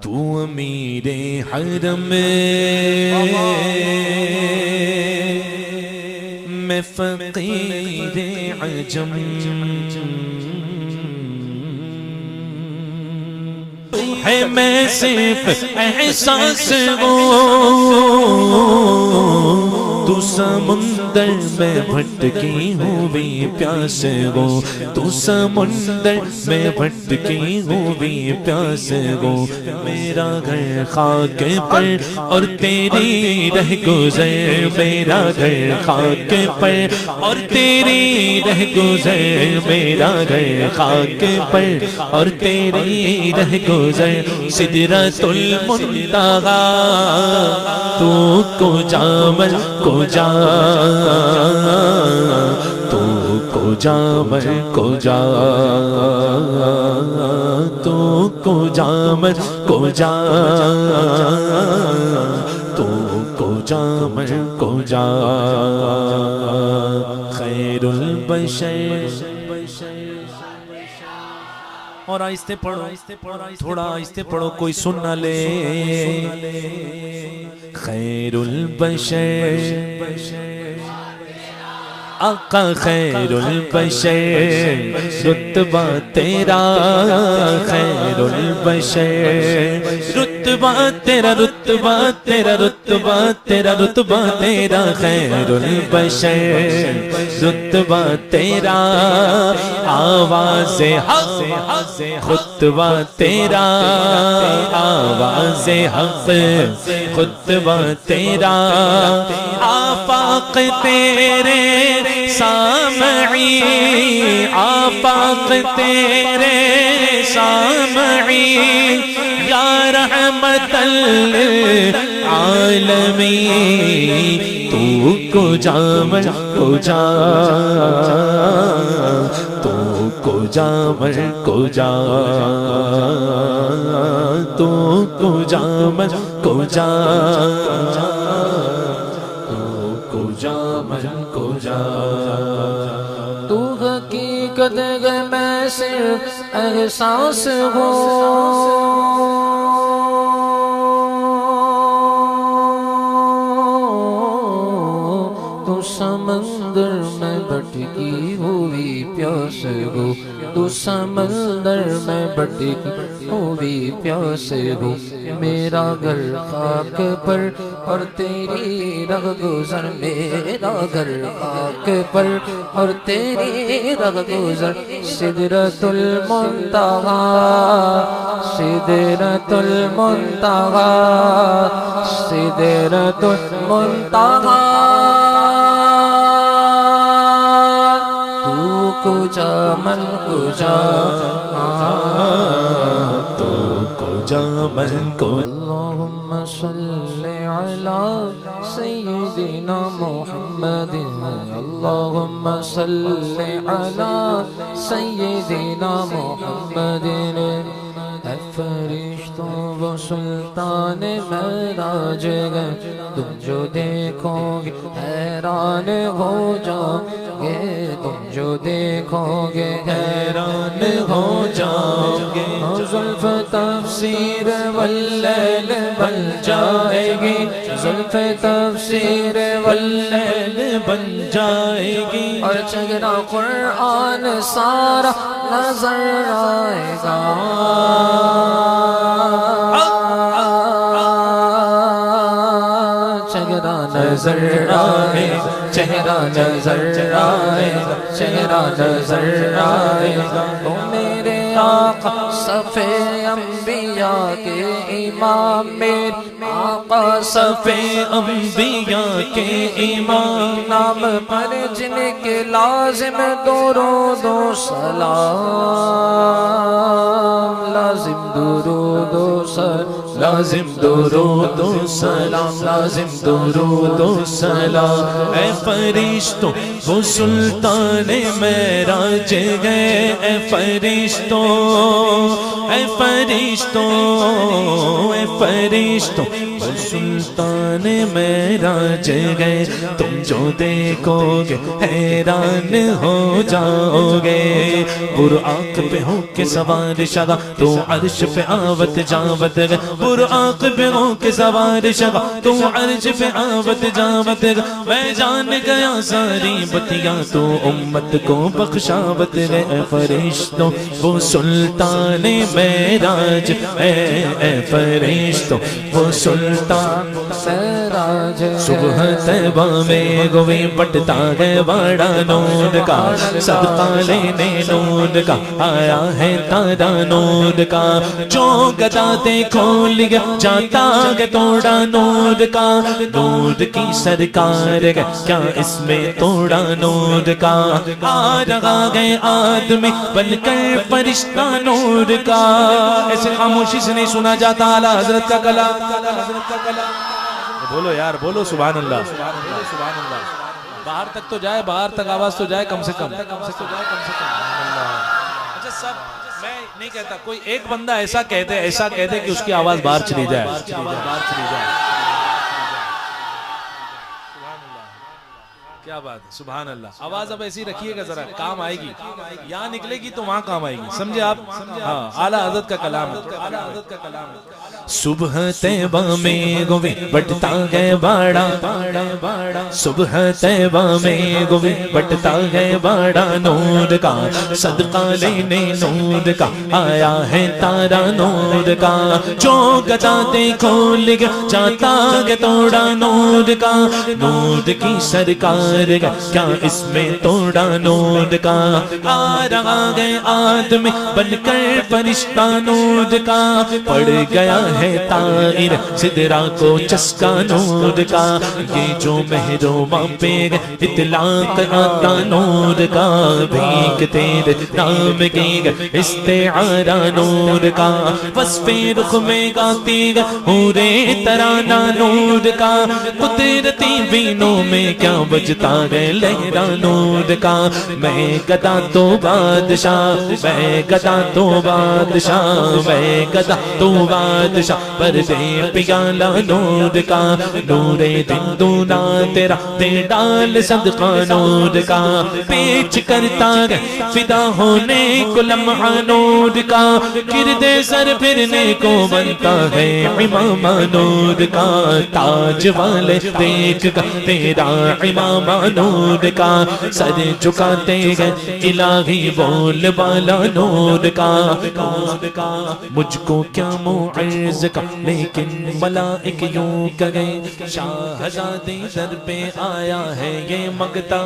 تو امیر حرم میں فقیر عجم ہے میں صرف احساس ہوں تو سمندر میں بھٹکی ہوئی پیاس ہو تو سمندر میں بھٹکی ہوئی پیاس ہو میرا گھر خاک پر اور تیری رہ گزر میرا گھر خاک پر اور تیری رہ گزر میرا گھر خاک پر اور تیری رہ گزر سدرۃ المنتہا تو کو جامل کو جا تو کو جامل کو جا تو کو جامل کو جا تو کو جامل کو جا خیر البشر اور آہستہ پڑھو تھوڑا آہستہ پڑھو کوئی سن نہ لے خیر البشر آقا خیر البشر رتبہ تیرا خیر البشر رتبہ تیرا رتبہ تیرا رتبہ تیرا رتبہ تیرا خیر البشر رتبہ تیرا آواز حق خطبہ تیرا آواز حق خطبہ تیرا آفاق تیرے سامعی آفاق تیرے سامعی یا رحمت للعالمین تو کو جامل کو جا تو کو جامل کو جا تو کو جامل کو جا کو جا تو حقیقت ہے میں صرف احساس ہوں تو سمندر میں بھٹکی ہوئی پیاس ہو تو سمندر میں بھٹکی ہوئی پیاس ہو میرا گھر خاک پر اور تیری رہ گزر میرا گھر خاک پر اور تیری رہ گزر سدرۃ المنتہا سدرۃ المنتہا سدرۃ المنتہا تو کو جامل کو جا تو کو جامل کو اللہم صلی علی سیدنا محمد اللہم صلی علی سیدنا محمد اے فرشتوں و سلطان معراج گئے تم جو دیکھو گے حیران ہو جاؤ گے تم جو دیکھو گے حیران ہو جاؤ گے زلف تفسیر واللیل بن جائے گی زلف تفسیر واللیل بن جائے گی اور چہرہ قرآن سارا نظر آئے گا چہرہ نظر آئے چہرہ نظر آئے چہرہ نظر آئے تو میرے آقا صف انبیاء کے امام میرے آقا صف انبیاء کے امام نام پر جن کے لازم درود و سلام لازم درود و سلام لازم درود و سلام لازم درود و سلام اے فرشتوں وہ سلطان معراج گئے اے فرشتوں اے فرشتوں اے فرشتوں وہ سلطان معراج گئے، تم جو دیکھو گے حیران ہو جاؤ گے۔ براق پہ ہو کے سوار شگا تو عرش پہ آوت جاوت گئے، براق پہ ہو کے سوار شگا تو عرش پہ آوت جاوت گئے۔ میں جان گیا ساری بتیاں تو امت کو بخشاوت گئے۔ فرشتوں وہ سلطان معراج، اے فرشتوں وہ سلطان معراج۔ صبح طیبہ میں گوئی بٹتا ہے بڑا نور کا، صدقہ لینے نور کا آیا ہے تارا نور کا۔ جو گدا دیکھو لیا جاتا ہے توڑا نور کا، نور کی سرکار ہے کیا اس میں توڑا نور کا۔ آ رہا ہے آدمی بن کر فرشتہ نور کا۔ ایسے خاموشی سے نہیں سنا جاتا اعلیٰ حضرت کا کلام۔ بولو یار، بولو سبحان اللہ، سبحان اللہ۔ باہر تک تو جائے، باہر تک آواز تو جائے کم سے کم۔ اچھا سب، میں نہیں کہتا، کوئی ایک بندہ ایسا کہتے کہ اس کی آواز باہر چلی جائے۔ کیا بات ہے، سبحان اللہ۔ آواز اب ایسی رکھیے گا ذرا، کام آئے گی، یہاں نکلے گی تو وہاں کام آئے گی، سمجھے آپ؟ ہاں، اعلیٰ حضرت کا کلام ہے۔ صبح طیبہ میں گوی بٹتا ہے باڑا، صبح طیبہ میں گوی بٹتا ہے باڑا نور کا، صدقہ لینے نور کا آیا ہے تارا نور کا۔ جو گدا دیکھو لگا جاتا ہے توڑا نور کا، نور کی سرکار کیا اس میں توڑا نور کا۔ آ رہا ہے آدمی بن کر فرشتہ نور کا، پڑ گیا ہے طائر سدرا کو چسکا نور کا۔ یہ جو محروماں پہ اطلاق آتا نور کا، بھیک تیرے نام کی استعارہ نور کا۔ وصف رخ میں گاتی حورے ترانہ نور کا، قدرتی بینوں میں کیا بجتا ہے لہرا نور کا۔ میں گدا تو بادشاہ، میں گدا تو بادشاہ، میں گدا تو بادشاہ، پردے پیالہ نور کا۔ نور دن دونا تیرا دے ڈال صدقہ نور کا، پیچ کرتا ہے فدا ہونے کو لمحہ نور کا، گردے سر پھرنے کو بنتا ہے امامہ نور کا۔ تاج والے دیکھ کر تیرا امامہ نور کا، سر جھکاتے ہیں الہی بول بالا نور کا۔ مجھ کو کیا معرض کا لیکن ملائک یوں کہے، شاہزادی در پہ آیا ہے یہ مگتا،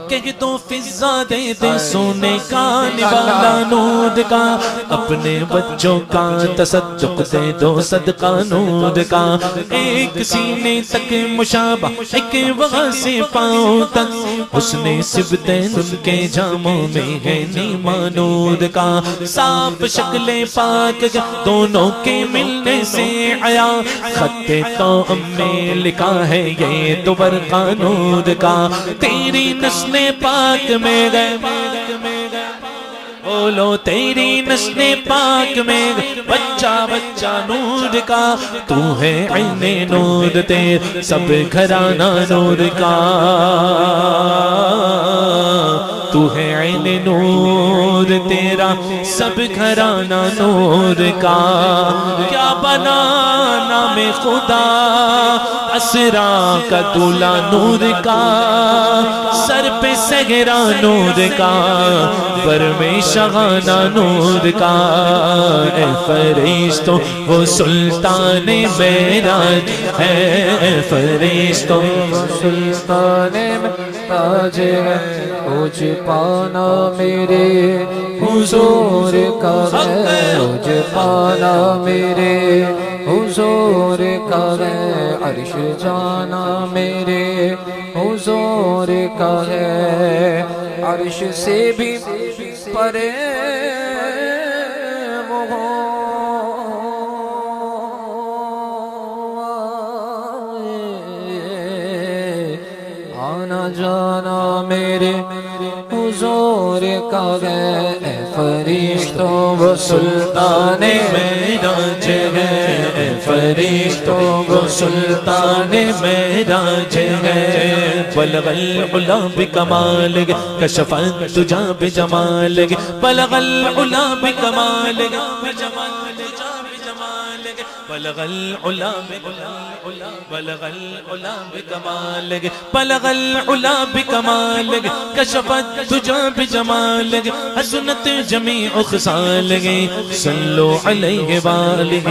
کہ تو فضا دے دے سونے کا نوالا نور کا۔ اپنے بچوں کا تصدق دے دو صدقہ نور کا، ایک سینے تک مشابہ ایک وہاں سے پاؤں تک، حسن سبتین ان کے جاموں میں ہے نیما نور کا۔ صاف شکل پاک دونوں کے ملنے سے آیا، خط توأم میں لکھا ہے یہ تو برقع نور کا۔ تیری نسل پاک میں گئے، بولو تیری نسل پاک میں بچہ بچہ نور کا۔ تو ہے عین نور تیر سب گھرانہ نور کا، تو ہے عین نور تیرا سب گھرانہ نور کا۔ کیا بنا نام خدا اسرا کا دولہ نور کا، سر پہ سہرا نور کا، پر میں شغانہ نور کا۔ اے فرشتوں وہ سلطان معراج ہے، اے فرشتوں وہ سلطان معراج ہے۔ اوج پانا میرے حضور کا ہے، اوج پانا میرے حضور کا ہے، عرش جانا میرے حضور کا ہے، عرش سے بھی پرے آنا جانا میرے حضور کا ہے۔ اے فرشتوں وہ سلطان معراج ہے، فرشتوں وہ سلطان معراج ہے بلغ العلا بکمال کشف الدجا بجمال بلغ العلا بکمال بلغ العلا بلغ العلا بکمالک بلغ العلا بکمالک کشفت الدجا بجمالک حسنت جمیع خصالک صلو علیہ وآلہ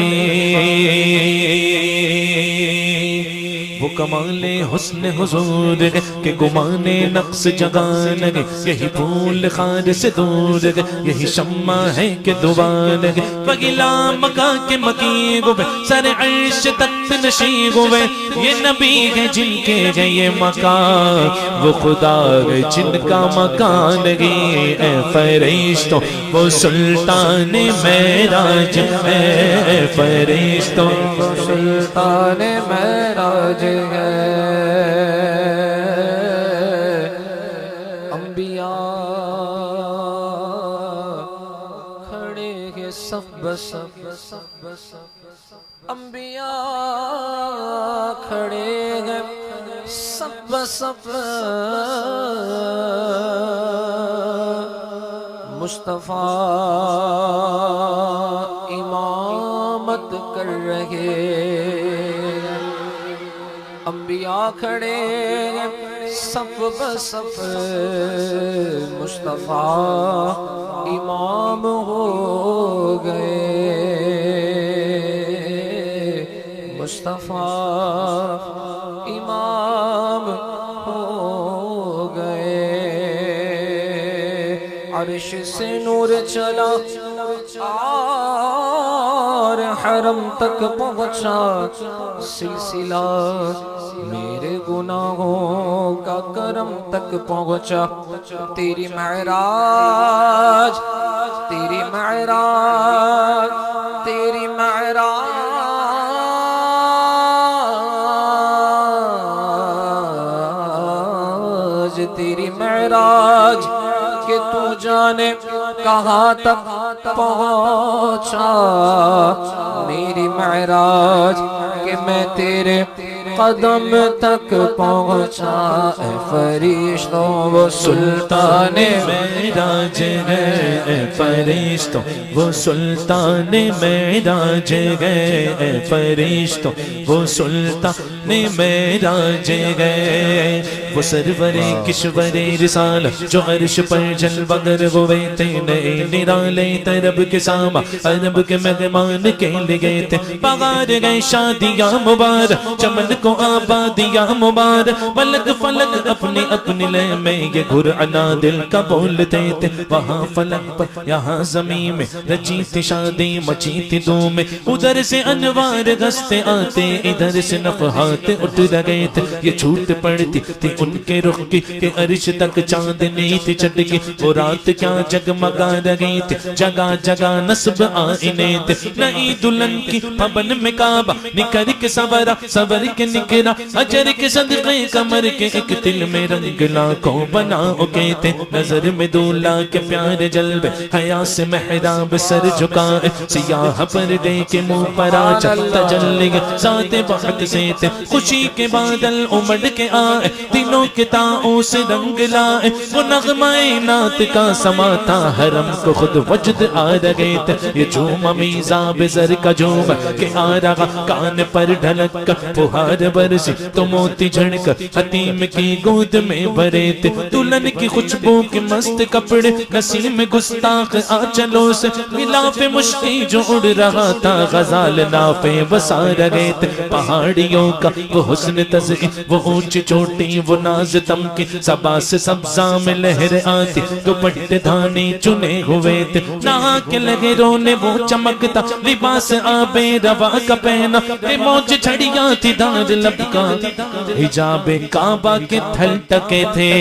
وہ کمال حسن حضور کہ گمان نقص جگان یہی پھول خار سے دور یہی شمع ہے کہ دوبان بگلا مکا کے مکی گوے سر عرش تک نشی گوے یہ نبی ہے جن کے ہے یہ مکان وہ خدا ہے جن کا مکان اے فرشتوں وہ سلطان معراج اے فرشتوں وہ سلطان معراج ہے انبیاء کھڑے ہیں صف بصف انبیاء کھڑے ہیں صف بصف مصطفیٰ امامت کر رہے انبیاء کھڑے صف بصف مصطفیٰ امام ہو گئے مصطفیٰ امام ہو گئے عرش سے نور چلا اور حرم تک پہنچا سلسلہ میرے گناہوں کا کرم تک پہنچا تیری معراج تیری معراج تیری معراج تیری معراج کہ تو جانے کہاں تک پہنچا میری معراج کہ میں تیرے قدم تک پہنچا اے فرشتوں وہ سلطان معراج ہے اے فرشتوں وہ سلطان معراج ہے اے فرشتوں وہ سلطان معراج ہے وہ سرور کشور رسالہ جو عرش پر جلوہ گر ہوئے تھے نئے نرالے طرب کے ساما عرب کے مہمان کے لگے تھے پگار گئے شادیاں مبارک چمن کو آبادیاں مبارک ملک فلک اپنی اپنی لے میں یہ گھرعنا دل کا بولتے تھے وہاں فلک پر یہاں زمین میں رچی تھی شادی مچی تھی دھوم میں ادھر سے انوار گھستے آتے ادھر سے نفحات اٹھ لگے تھے یہ چھوٹ پڑتی تھی ان کے رخ کی کہ عرش تک چاندنی تھی چٹکی وہ رات کیا جگمگا رہی تھی جگہ جگہ نصب آئینے تھے نئی دلہن کی پبن میں کعبہ نکر کے صبرہ صبر کے نکرہ اجر کے صدقے کمر کے ایک دل میں رنگ لاکھوں بناؤ کے تھے نظر میں دولہا کے پیارے جلوے حیا سے محراب سر جھکائے سیاہ پردے کے منہ پر آچا تجلی ذات وقت سے تھے خوشی کے بادل امڑ کے آئے دلوں کے تاؤں سے رنگ لائے وہ نغمہ نعت کا سما تھا حرم کو خود وجد آ رہے تھے یہ جھوم میزاب زر کا جھوم کہ آ رہا کان پر ڈھلک کر پہار برسی تو موتی جھڑ کر حتیم کی گود میں بھرے تھے دلہن کی خوشبو کے مست کپڑے نسیم گستاخ آنچلوں سے غلاف مشکی جو اڑ رہا تھا غزال نافے بسا رہے تھے پہاڑیوں کا وہ حسن تزئین وہ اونچی چوٹی وہ ناز تمکی صبا سے سبزہ میں لہر آتی دوپٹے دھانے چنے ہوئے تھے نہا کے لگے رونے وہ چمکتا لباس آبے روا کا پہنا کہ موج چھڑیاں تھی دار لب کا حجاب کعبہ کے تھل ٹکے تھے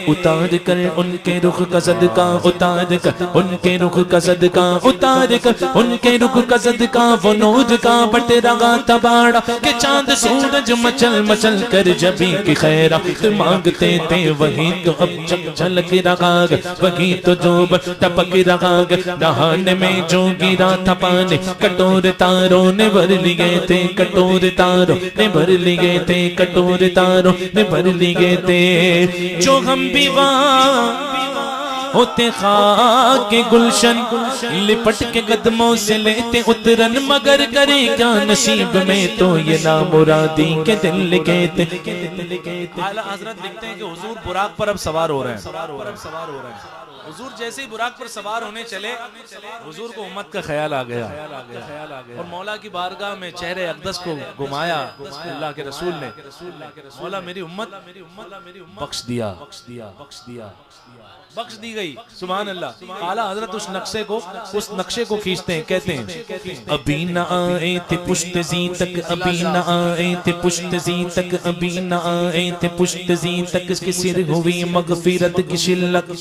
اتار کر ان کے رخ کا صدقہ اتار کر ان کے رخ کا صدقہ اتار کر ان کے رخ کا صدقہ وہ نور کا بٹ رہا تباڑا کہ چاند سورج مچل مچل کر جبی کی خیرات مانگتے تھے وہی تو اب جھلک رہا وہی تو جو ٹپک رہا نہانے میں جو گرا تھا پانی کٹور تاروں نے بھر لیے تھے کٹور تاروں نے بھر لیے تھے کٹور تاروں نے بھر لیے تھے جو ہم بھی وہاں ہوتے خاک کے گلشن لپٹ کے قدموں سے لیتے اترن مگر کرے کیا نصیب میں تو یہ نامرادی کے دل لگے تھے اعلیٰ حضرت لکھتے ہیں کہ حضور براق پر اب سوار ہو رہے ہیں حضور جیسے ہی براق پر سوار ہونے چلے حضور کو امت کا خیال آ گیا اور مولا کی بارگاہ میں چہرے اقدس کو گھمایا اللہ کے رسول نے مولا میری امت بخش دیا بخش دی گئی سبحان اللہ اعلیٰ حضرت اس نقشے کو کھینچتے ہیں کہتے ہیں ابھی نہ آئے تھے پشت زی تک ابھی نہ آئے تھے پشت زی تک ابھی نہ آئے تھے پشت زی تک اس کی سر ہوئی مغفرت کی شلک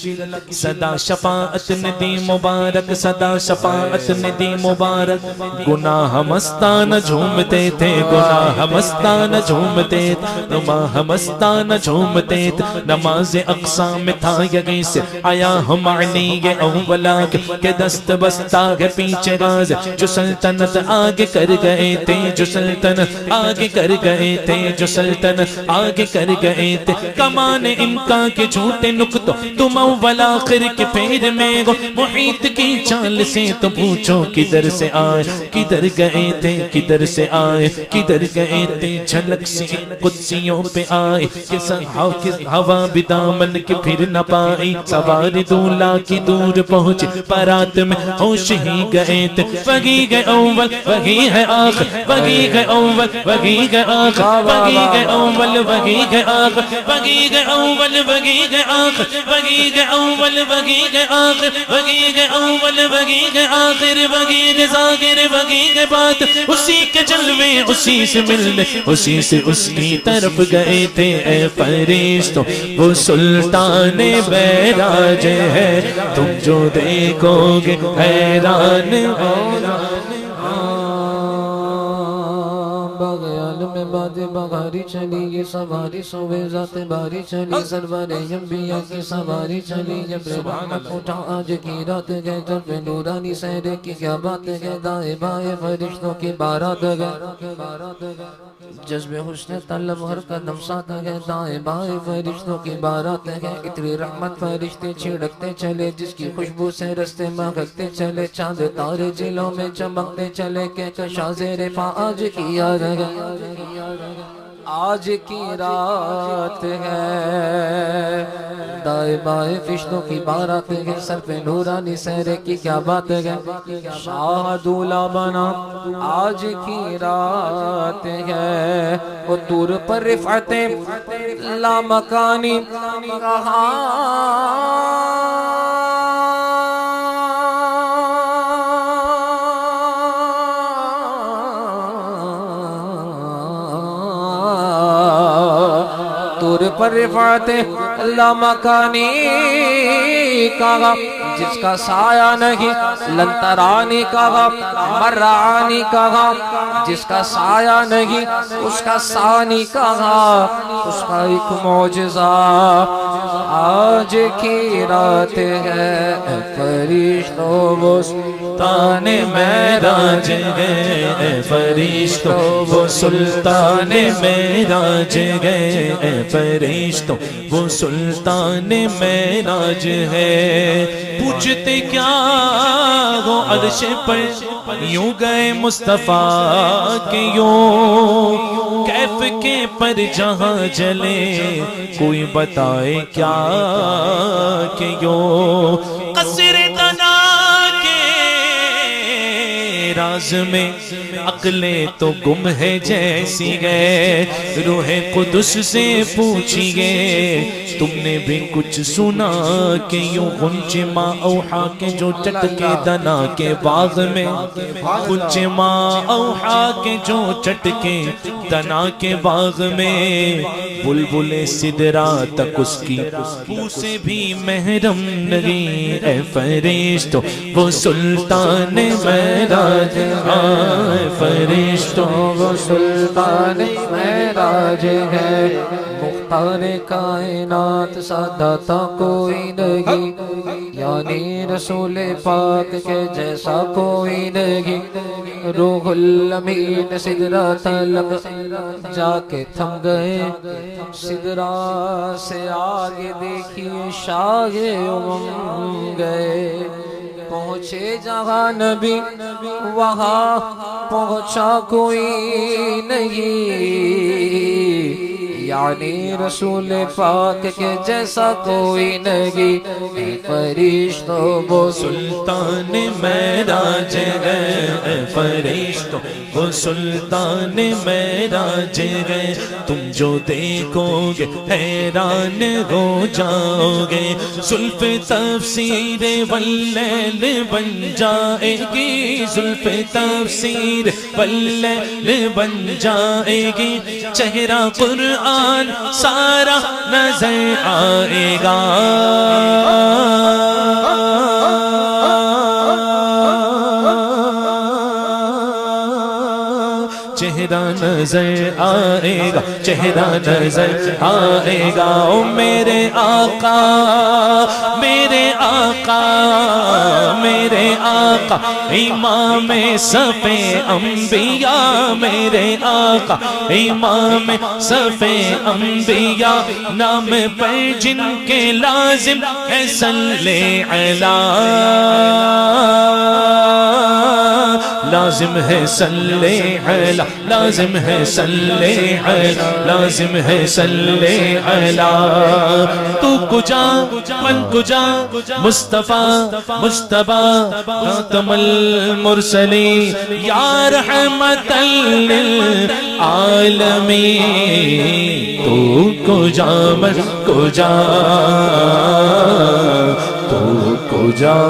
صدا شفاعت نے دی مبارک صدا شفاعت نے دی مبارک گناہ مستانہ جھومتے تھے گناہ مستانہ جھومتے گناہ مستانہ جھومتے نماز اقصا میں تھا یگی سے آیا ہم علی اولا کے دست بستہ ہے پیچھے راز جو سلطنت آگے کر گئے تھے جو سلطنت آگے کر گئے تھے جو سلطنت آگے کر گئے تھے کمان امکا کے جھوٹے نکتوں تم اول آخر کے پیر میں گو محیط کی چال سے تو پوچھو کدھر سے آئے کدھر گئے تھے کدھر سے آئے کدھر گئے تھے جھلک سی قدسیوں پہ آئے کہ ہوا بھی دامن کے پھر نہ پائی سوار دولا کی دور پہنچ پرات میں ہوش ہی گئے تھے وہی گئے اول وہی ہے آخر وہی گئے اول وہی گئے آخر وہی گئے اول وہی گئے آخر وہی گئے اول وہی گئے آخر وہی گئے اول وہی گئے آخر وہی گئے اول وہی گئے آخر وہی گئے ظاہر وہی گئے بات اسی کے جلوے اسی سے ملنے اسی سے اس کی طرف گئے تھے اے فرشتوں وہ سلطان بیراج ہے تم جو دیکھو گے حیران بغیان میں باد بغاری چلی یہ سواری سوے ذات باری چلی سرور انبیاء کی سواری چلی جب رحمت اٹھا آج کی رات گئے جب نورانی سہرے کی کیا بات گئے دائیں بائیں فرشتوں کی بارات گئے جذب حسن طلب ہر قدم ساتھ گئے دائیں بائیں فرشتوں کی بارات گئے اتنی رحمت فرشتے چھڑکتے چلے جس کی خوشبو سے رستے مانگتے چلے چاند تارے جلوں میں چمکتے چلے کہ کشا زیر پا آج کی یاد آج کی رات ہے دائیں بائیں فرشتوں کی بارات ہے سر پہ نورانی سہرے کی کیا بات ہے شاہ دولا بنا آج کی رات ہے وہ دور پر رفعتیں لامکانی پر رفعت لامکانی کہا جس کا سایہ نہیں لنترانی کہا مرعانی کہا جس کا سایہ نہیں اس کا ثانی کہا اس کا ایک معجزہ آج کی رات ہے فرشتوں وہ سلطان معراج ہے فرشتوں وہ سلطان معراج ہے فرشتوں وہ سلطان معراج ہے پوچھتے کیا وہ عرش پر یوں گئے مصطفیٰ کے یوں کیف کے پر جہاں جلے کوئی بتائے کیا کہ یوں قصر دنا کے راز میں عقلیں تو گم ہے جیسی گئے، روح قدس سے پوچھیے تم نے بھی کچھ سنا کہ یوں غنچ ماں اوحا کے جو چٹکے دنا کے باغ میں، غنچ ماں اوحا کے جو چٹکے دنا کے باغ میں، بلبل سدرا تک اس کی بو سے بھی محرم نہیں، اے فرشتوں وہ سلطان معراج، اے فرشتوں وہ سلطان معراج ہے، مختار کائنات سادہ تھا کوئی نہیں، یعنی رسول پاک کے جیسا کوئی نہیں، روح الامین سدرا تلک جا کے تھم گئے، سدرا سے آگے دیکھیے شاہ امم گئے، پہنچے جہاں نبی وہاں پہنچا کوئی نہیں، یعنی رسول پاک کے جیسا کوئی نہیں، اے فرشتوں وہ سلطان معراج ہے، اے فرشتوں وہ سلطان معراج ہے، تم جو دیکھو گے حیران ہو جاؤ گے، زلف تفسیر واللیل بن جائے گی، زلف تفسیر واللیل بن جائے گی، چہرہ قرآن سارا نظر آئے گا، چہرہ نظر آئے گا، چہرہ نظر آئے گا، او میرے آقا میرے آقا میرے آقا امام صف انبیاء، میرے آقا امام صف انبیاء، نام پر جن کے لازم ہے صلی علی، لازم ہے صلی علی، لازم ہے صلی علی، لازم ہے صلی علی، تو کجا من کجا مصطفیٰ مجتبیٰ خاتم المرسلین یا رحمت للعالمین، تو کجا من کجا، تو کجا